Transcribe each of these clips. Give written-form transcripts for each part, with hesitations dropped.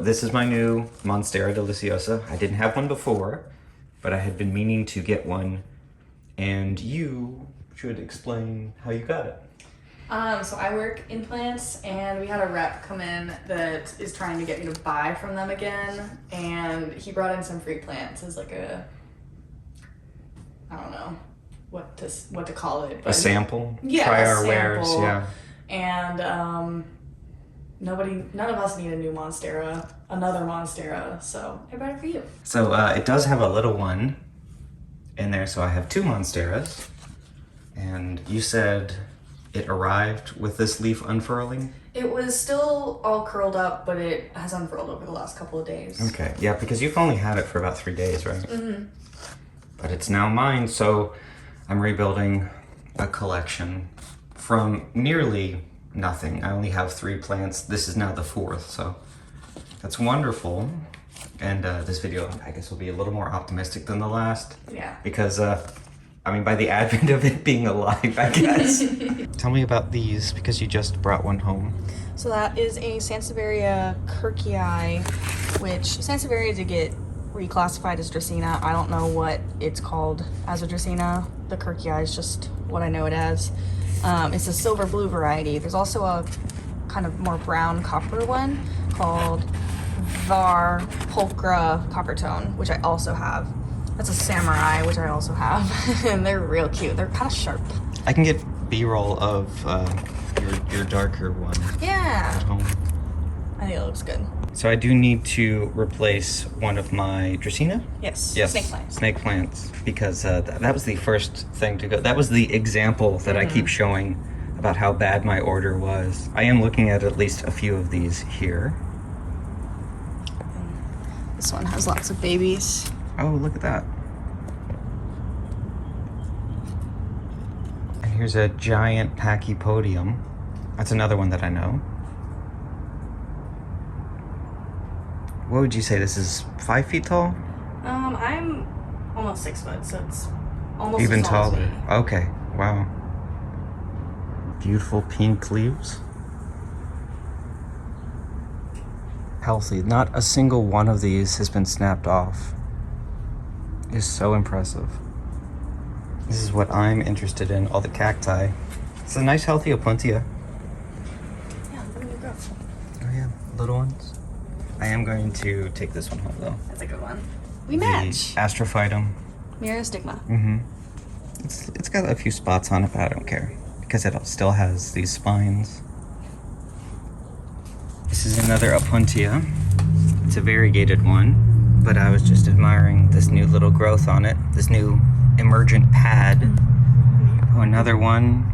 This is my new Monstera deliciosa. I didn't have one before, but I had been meaning to get one, and you should explain how you got it. So I work in plants, and we had a rep come in that is trying to get me to buy from them again, and he brought in some free plants as like a, I don't know what to call it. But a sample? Yeah, Try our sample. wares, yeah. And none of us need a new another Monstera, so I brought it for you. So it does have a little one in there, so I have 2 Monsteras, and you said it arrived with this leaf unfurling? It was still all curled up, but it has unfurled over the last couple of days. Okay, yeah, because you've only had it for about 3 days, right? Mm-hmm. But it's now mine, so I'm rebuilding a collection from nearly nothing. I only have 3 plants. This is now the 4th, so that's wonderful. And this video, I guess, will be a little more optimistic than the last. Yeah. Because, I mean, by the advent of it being alive, I guess. Tell me about these, because you just brought one home. So that is a Sansevieria Kirkii, which Sansevieria did get reclassified as Dracaena. I don't know what it's called as a Dracaena. The Kirkii is just what I know it as. It's a silver blue variety. There's also a kind of more brown copper one called Var Pulchra Coppertone, which I also have. That's a samurai, which I also have. And they're real cute. They're kind of sharp. I can get B-roll of your darker one. Yeah. At home. I think it looks good. So I do need to replace one of my Dracaena? Yes. Yes. Snake plants. Snake plants, because that was the first thing to go. That was the example that I keep showing about how bad my order was. I am looking at least a few of these here. This one has lots of babies. Oh, look at that. And here's a giant Pachypodium. That's another one that I know. What would you say? This is 5 feet tall? I'm almost 6 foot, so it's almost Even as tall taller. as me. Okay, wow. Beautiful pink leaves. Healthy. Not a single one of these has been snapped off. It's so impressive. This is what I'm interested in, all the cacti. It's a nice healthy Opuntia. Yeah, let me go. Oh yeah, little ones. I am going to take this one home though. That's a good one. We match. The Astrophytum. myriostigma. Mm-hmm. It's got a few spots on it, but I don't care because it still has these spines. This is another Opuntia. It's a variegated one, but I was just admiring this new little growth on it, this new emergent pad. Oh, another one.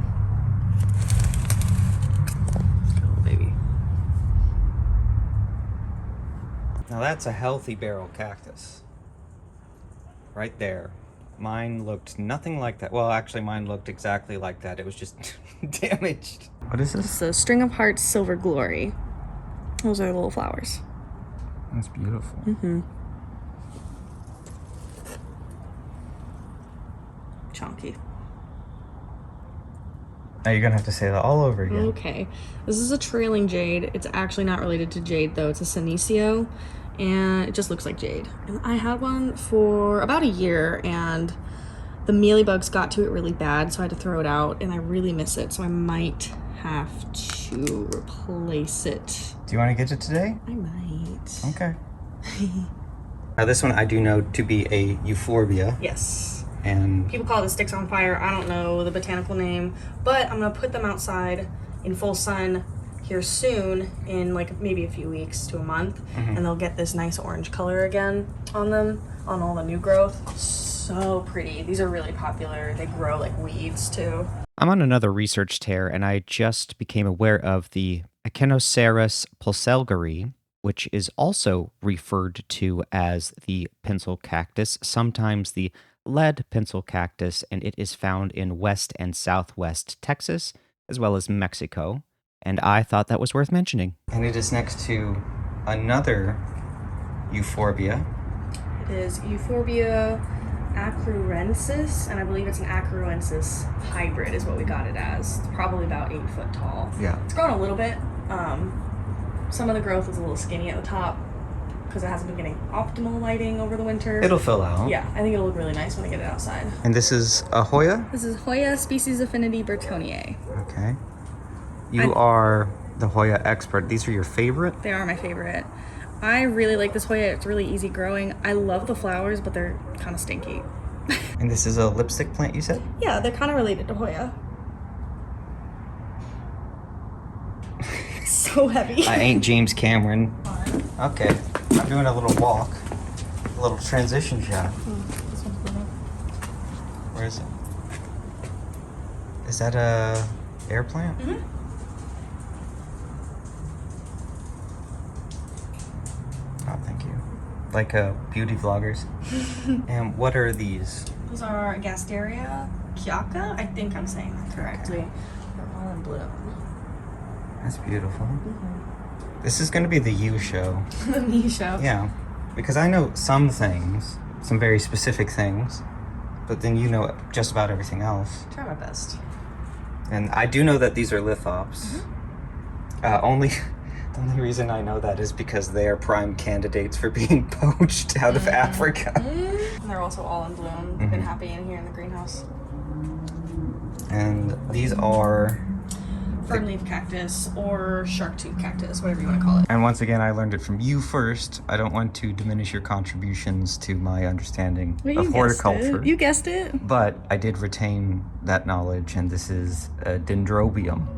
Little baby. Now that's a healthy barrel cactus. Right there. Mine looked nothing like that. Well, actually mine looked exactly like that. It was just damaged. What is this? It's a String of Hearts Silver Glory. Those are little flowers. That's beautiful. Mm-hmm. Chunky. Now you're gonna have to say that all over again. Okay. This is a trailing jade. It's actually not related to jade though. It's a senecio, and it just looks like jade. And I had one for about a year, and the mealybugs got to it really bad, so I had to throw it out, and I really miss it, so I might have to replace it. Do you want to get it today? I might. Okay. Now this one I do know to be a euphorbia. Yes. And People call it sticks on fire. I don't know the botanical name, but I'm gonna put them outside in full sun here soon, in like maybe a few weeks to a month, and they'll get this nice orange color again on them, on all the new growth. So pretty. These are really popular. They grow like weeds too. I'm on another research tear, and I just became aware of the Echinoceras pulselgeri, which is also referred to as the pencil cactus, sometimes the lead pencil cactus, and it is found in West and Southwest Texas, as well as Mexico, and I thought that was worth mentioning. it is next to another euphorbia. It is Euphorbia acruensis, and I believe it's an acruensis hybrid is what we got it as. It's probably about 8 foot tall. Yeah. It's grown a little bit. Some of the growth is a little skinny at the top, because it hasn't been getting optimal lighting over the winter. It'll fill out. Yeah, I think it'll look really nice when I get it outside. And this is a Hoya? This is Hoya species affinity Bertoniae. Okay. You are the Hoya expert. These are your favorite? They are my favorite. I really like this Hoya. It's really easy growing. I love the flowers, but they're kind of stinky. And this is a lipstick plant, you said? Yeah, they're kind of related to Hoya. So heavy. I ain't James Cameron. Okay, I'm doing a little walk, a little transition shot. Where is it? Is that a air plant? Mm-hmm. Oh, thank you. Like beauty vloggers. And what are these? Those are Gasteria Chiaka. I think I'm saying that correctly. They're all in bloom. That's beautiful. This is going to be the you show. The me show. Yeah, because I know some things, some very specific things, but then you know just about everything else. Try my best. And I do know that these are lithops. The only reason I know that is because they are prime candidates for being poached out of Africa. And they're also all in bloom. They've been happy in here in the greenhouse. And these are... Fernleaf cactus or shark tooth cactus, whatever you want to call it. And once again, I learned it from you first. I don't want to diminish your contributions to my understanding of horticulture. You guessed it. But I did retain that knowledge, and this is a dendrobium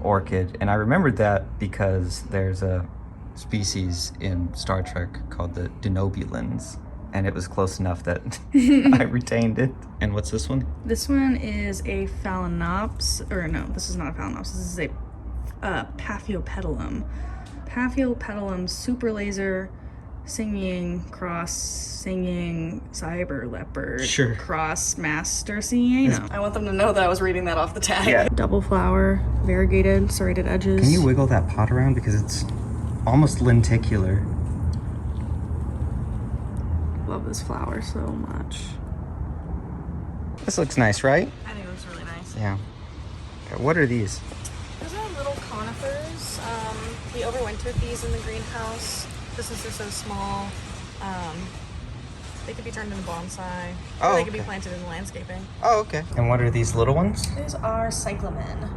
orchid. And I remembered that because there's a species in Star Trek called the denobulins, and it was close enough that I retained it. And what's this one? This one is a Phalaenops, or no, this is not a Phalaenops. This is a Paphiopedilum. Paphiopedilum super laser singing cyber leopard Sure. cross master cianum. I want them to know that I was reading that off the tag. Yeah. Double flower, variegated, serrated edges. Can you wiggle that pot around? Because it's almost lenticular. Love this flower so much. This looks nice, right? I think it looks really nice. Yeah. Okay, what are these? Those are little conifers. We overwintered these in the greenhouse just since they're so small. They could be turned into bonsai. Oh, Or they could be okay. planted in landscaping. Oh, okay. And what are these little ones? These are cyclamen.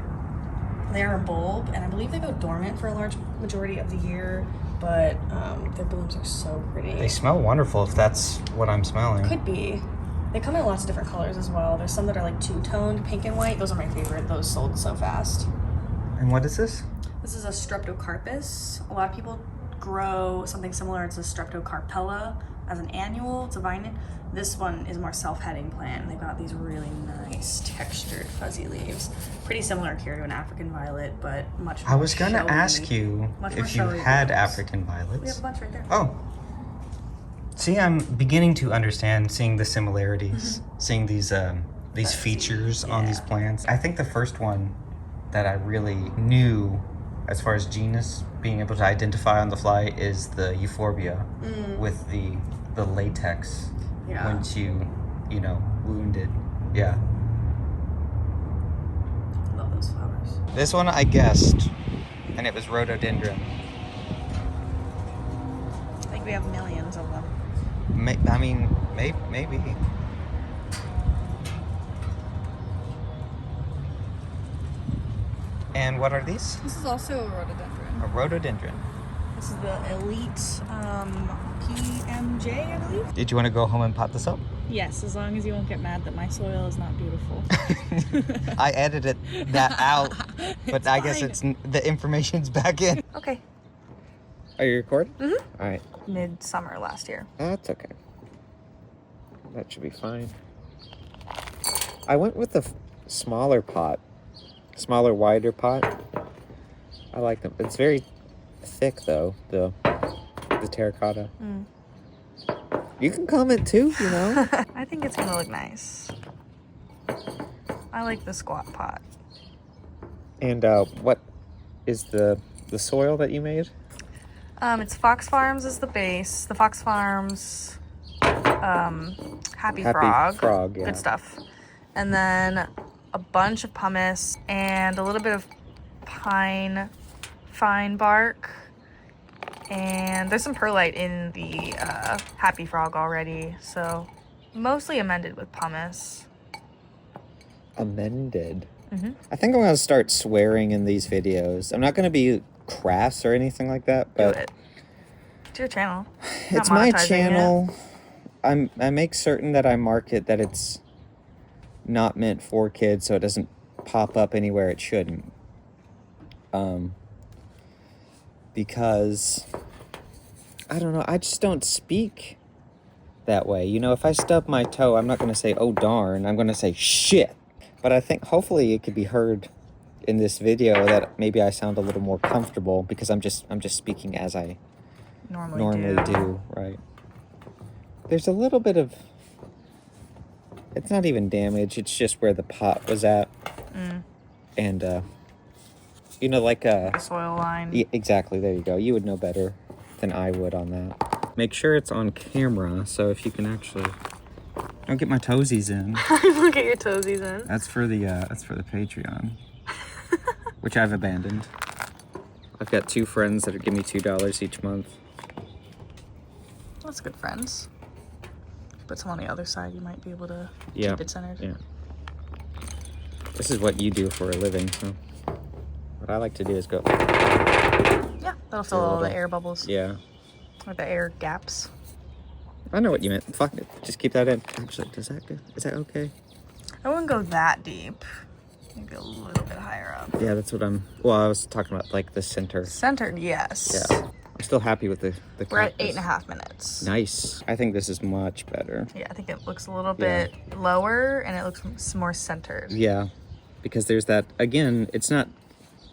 They are a bulb, and I believe they go dormant for a large majority of the year, but their blooms are so pretty. They smell wonderful if that's what I'm smelling. Could be. They come in lots of different colors as well. There's some that are like two-toned, pink and white. Those are my favorite. Those sold so fast. And what is this? This is a streptocarpus. A lot of people grow something similar. It's a streptocarpella as an annual. It's a vine. This one is a more self-heading plant. They've got these really nice textured fuzzy leaves. Pretty similar here to an African violet, but much more I was gonna showy. ask you Much more if you showy had blooms. African We have violets. a bunch right there. Oh. See, I'm beginning to understand, seeing the similarities, seeing these features on these Yeah. plants. I think the first one that I really knew as far as genus, being able to identify on the fly, is the euphorbia with the latex Yeah. once you wounded. Yeah. Love those flowers. This one I guessed, and it was rhododendron. I think we have millions of them. Maybe. And what are these? This is also a rhododendron. A rhododendron. This is the elite PMJ, I believe. Did you want to go home and pot this up? Yes, as long as you won't get mad that my soil is not beautiful. I edited that out, but It's I guess fine. the information's back in. Okay. Are you recording? Mhm. All right. Midsummer last year. That's okay. That should be fine. I went with the smaller pot. Smaller, wider pot. I like them. It's very thick though, the terracotta. You can comment too, you know. I think it's gonna look nice. I like the squat pot. And what is the soil that you made? It's Fox Farms is the base. The Fox Farms Happy Frog. Yeah. Good stuff. And then a bunch of pumice and a little bit of pine fine bark And there's some perlite in the Happy Frog already, so mostly amended with pumice. Amended? I think I'm going to start swearing in these videos. I'm not going to be crass or anything like that, but... Do it. It's your channel. It's my channel. I make certain that I mark it that it's not meant for kids, so it doesn't pop up anywhere it shouldn't. Because I don't know, I just don't speak that way. You know, if I stub my toe, I'm not going to say, oh darn, I'm going to say shit. But I think hopefully it could be heard in this video that maybe I sound a little more comfortable because I'm just speaking as I normally do, right? There's a little bit of, it's not even damage, it's just where the pot was at. And you know, like the soil line. Exactly, there you go. You would know better than I would on that. Make sure it's on camera, so if you can actually... Don't get my toesies in. Don't get your toesies in. That's for the Patreon, which I've abandoned. I've got 2 friends that are giving me $2 each month. That's good friends. Put some on the other side, you might be able to Yeah. keep it centered. Yeah. This is what you do for a living, so... What I like to do is go... Yeah, that'll fill all the air bubbles. Yeah. Or the air gaps. I know what you meant. Fuck it. Just keep that in. Actually, is that okay? I wouldn't go that deep. Maybe a little bit higher up. Yeah, that's what I'm... Well, I was talking about, like, the center. Centered, yes. Yeah. I'm still happy with the We're at cactus. 8.5 minutes. Nice. I think this is much better. Yeah, I think it looks a little bit lower and it looks more centered. Yeah. Because there's that... Again, it's not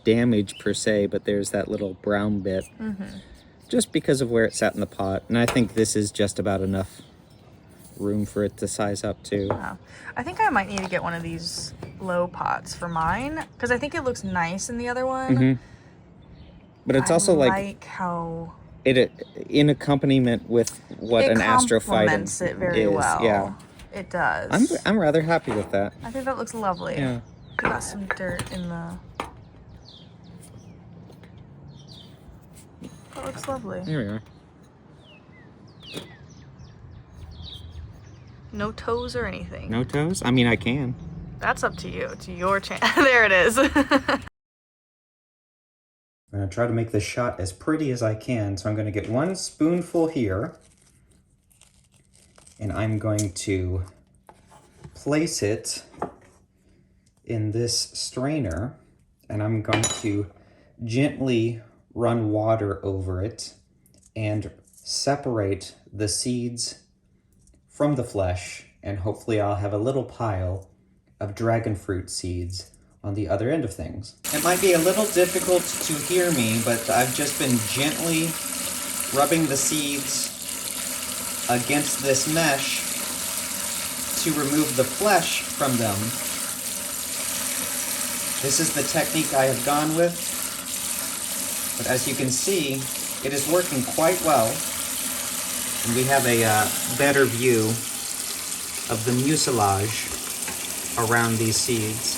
damage per se, but there's that little brown bit. Just because of where it sat in the pot. And I think this is just about enough room for it to size up too. Wow. I think I might need to get one of these low pots for mine because I think it looks nice in the other one. But it's also like how it in accompaniment with what an Astrophytum complements it very well. Yeah, it does. I'm rather happy with that. I think that looks lovely. Yeah. Got some dirt in the... That looks lovely. Here we are. No toes or anything. No toes? I mean, I can. That's up to you. It's your chance. There it is. I'm going to try to make this shot as pretty as I can. So I'm going to get 1 spoonful here. And I'm going to place it in this strainer. And I'm going to gently run water over it and separate the seeds from the flesh. And hopefully I'll have a little pile of dragon fruit seeds on the other end of things. It might be a little difficult to hear me, but I've just been gently rubbing the seeds against this mesh to remove the flesh from them. This is the technique I have gone with, but as you can see, it is working quite well. And we have a better view of the mucilage around these seeds.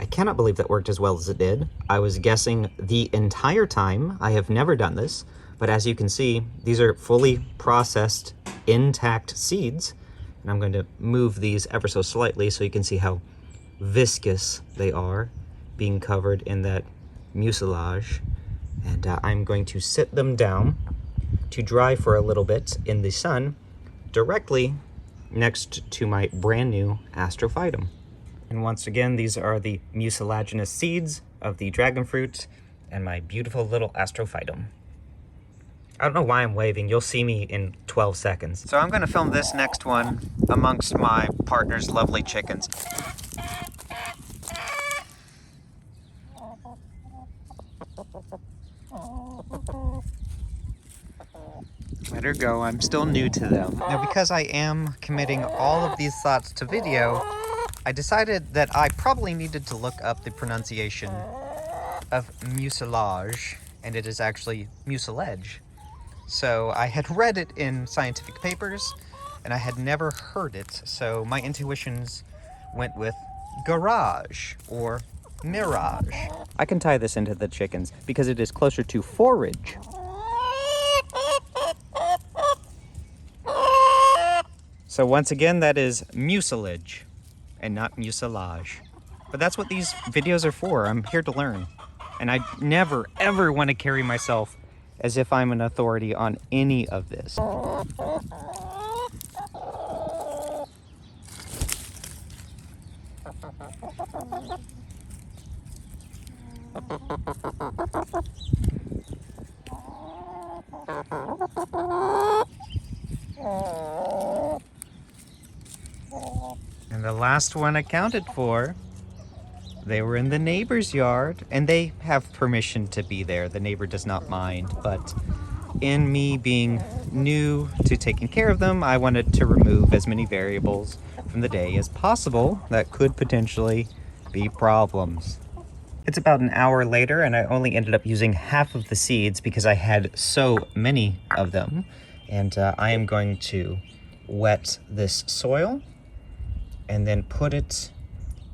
I cannot believe that worked as well as it did. I was guessing the entire time. I have never done this, but as you can see, these are fully processed, intact seeds. And I'm going to move these ever so slightly so you can see how viscous they are, being covered in that mucilage. And I'm going to sit them down to dry for a little bit in the sun directly next to my brand new Astrophytum. And once again, these are the mucilaginous seeds of the dragon fruit and my beautiful little Astrophytum. I don't know why I'm waving. You'll see me in 12 seconds. So I'm going to film this next one amongst my partner's lovely chickens. Let her go. I'm still new to them. Now, because I am committing all of these thoughts to video, I decided that I probably needed to look up the pronunciation of mucilage, and it is actually mucilage. So I had read it in scientific papers, and I had never heard it, so my intuitions went with garage or mirage. I can tie this into the chickens because it is closer to forage. So once again, that is mucilage and not mucilage. But that's what these videos are for. I'm here to learn. And I never, ever want to carry myself as if I'm an authority on any of this. And the last one accounted for, they were in the neighbor's yard, and they have permission to be there. The neighbor does not mind, but in me being new to taking care of them, I wanted to remove as many variables from the day as possible that could potentially be problems. It's about an hour later, and I only ended up using half of the seeds because I had so many of them. And I am going to wet this soil and then put it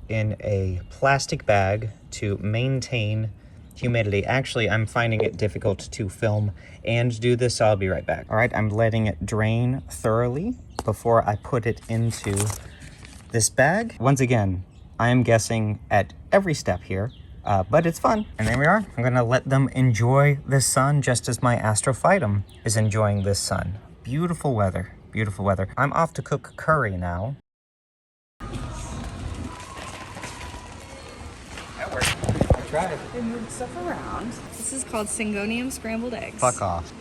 in a plastic bag to maintain humidity. Actually, I'm finding it difficult to film and do this, so I'll be right back. All right, I'm letting it drain thoroughly before I put it into this bag. Once again, I am guessing at every step here, but it's fun. And there we are. I'm gonna let them enjoy the sun just as my Astrophytum is enjoying this sun. Beautiful weather, beautiful weather. I'm off to cook curry now. That worked. I tried. They moved stuff around. This is called Syngonium scrambled eggs. Fuck off.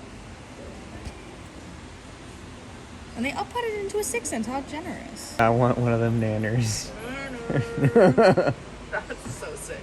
And they put it into a 6-inch. How generous. I want one of them nanners. That's so sick.